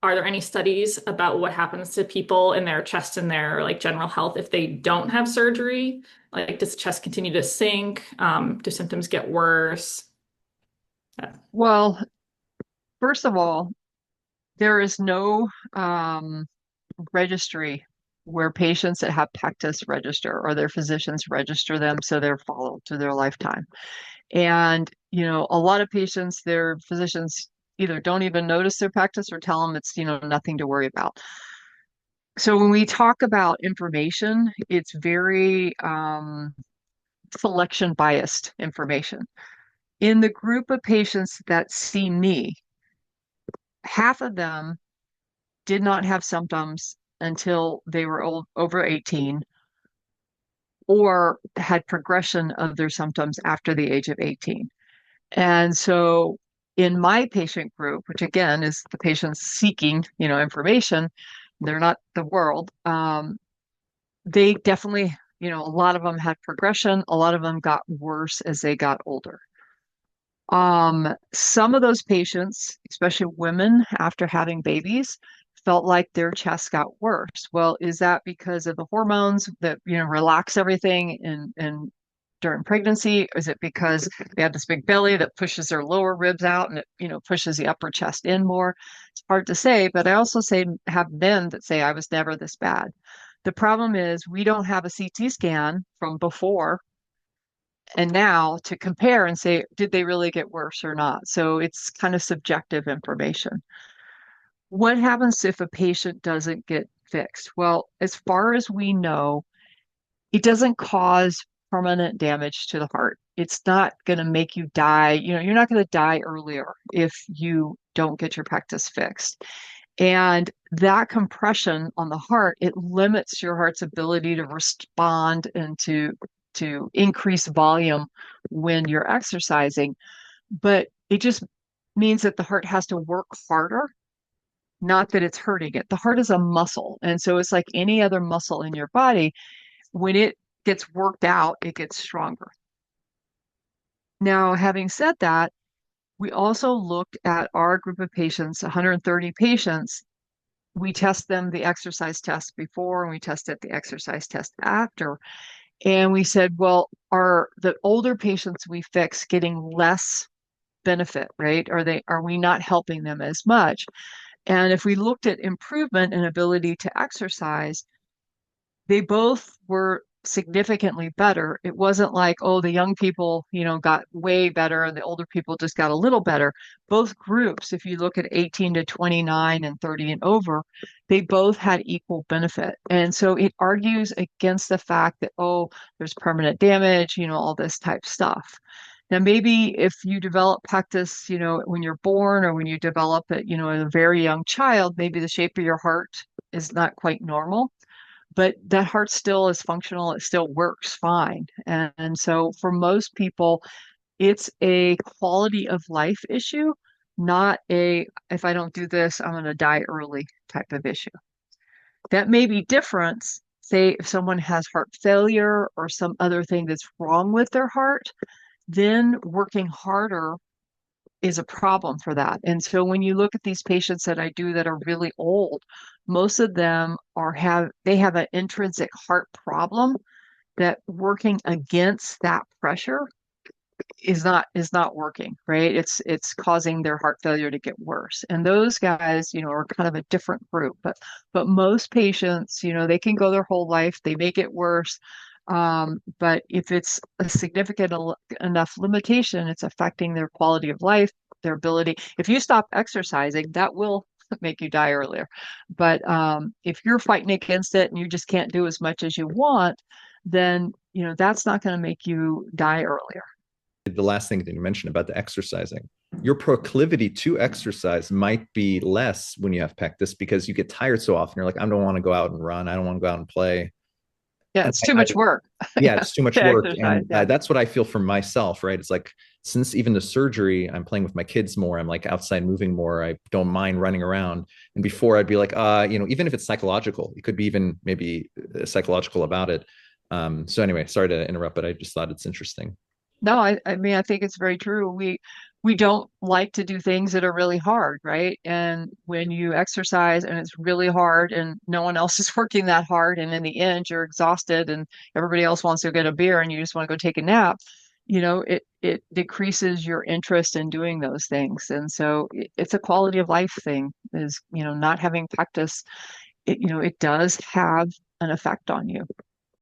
are there any studies about what happens to people in their chest and their like general health if they don't have surgery? Like, does the chest continue to sink? Do symptoms get worse? Well, first of all, there is no registry where patients that have Pectus register or their physicians register them so they're followed through their lifetime. And, a lot of patients, their physicians either don't even notice their Pectus or tell them it's, nothing to worry about. So when we talk about information, it's very selection biased information. In the group of patients that see me, half of them did not have symptoms until they were over 18 or had progression of their symptoms after the age of 18. And so in my patient group, which again is the patients seeking, information, they're not the world. They definitely, a lot of them had progression. A lot of them got worse as they got older. Some of those patients, especially women after having babies, felt like their chest got worse. Well, is that because of the hormones that, relax everything and during pregnancy? Is it because they have this big belly that pushes their lower ribs out and it, pushes the upper chest in more? It's hard to say, but I also have men that say I was never this bad. The problem is we don't have a CT scan from before and now to compare and say, did they really get worse or not? So it's kind of subjective information. What happens if a patient doesn't get fixed? Well, as far as we know, it doesn't cause permanent damage to the heart. It's not going to make you die. You're not going to die earlier if you don't get your Pectus fixed. And that compression on the heart, it limits your heart's ability to respond and to increase volume when you're exercising. But it just means that the heart has to work harder, not that it's hurting it. The heart is a muscle. And so it's like any other muscle in your body. When it gets worked out, it gets stronger. Now, having said that, we also looked at our group of patients, 130 patients. We test them the exercise test before and we tested the exercise test after. And we said, well, are the older patients we fix getting less benefit, right? Are we not helping them as much? And if we looked at improvement in ability to exercise, they both were significantly better. It wasn't like, oh, the young people, got way better and the older people just got a little better. Both groups, if you look at 18 to 29 and 30 and over, they both had equal benefit. And so it argues against the fact that, oh, there's permanent damage, all this type stuff. Now, maybe if you develop Pectus, when you're born or when you develop it, as a very young child, maybe the shape of your heart is not quite normal, but that heart still is functional. It still works fine. And so for most people, it's a quality of life issue, not if I don't do this, I'm going to die early type of issue. That may be different. Say if someone has heart failure or some other thing that's wrong with their heart, then working harder is a problem for that. And so when you look at these patients that I do that are really old, most of them they have an intrinsic heart problem that working against that pressure is not working, right? It's causing their heart failure to get worse. And those guys, are kind of a different group. But most patients, they can go their whole life, they may get worse. But if it's a significant enough limitation, it's affecting their quality of life, their ability. If you stop exercising, that will make you die earlier. But if you're fighting against it and you just can't do as much as you want, then that's not going to make you die earlier. The last thing that you mentioned about the exercising, your proclivity to exercise might be less when you have pectus because you get tired so often. You're like, I don't want to go out and run. I don't want to go out and play. Yeah, And it's too much work. yeah, Yeah, it's too much to work. exercise. And Yeah. that's what I feel for myself, right? It's like, since even the surgery, I'm playing with my kids more. I'm like outside moving more. I don't mind running around. And before I'd be like, even if it's psychological, it could be even maybe psychological about it. So anyway, sorry to interrupt, but I just thought it's interesting. No, I mean, I think it's very true. we don't like to do things that are really hard, right? And when you exercise and it's really hard and no one else is working that hard, and in the end you're exhausted and everybody else wants to get a beer and you just want to go take a nap, it decreases your interest in doing those things. And so it's a quality of life thing, is, not having Pectus, it does have an effect on you.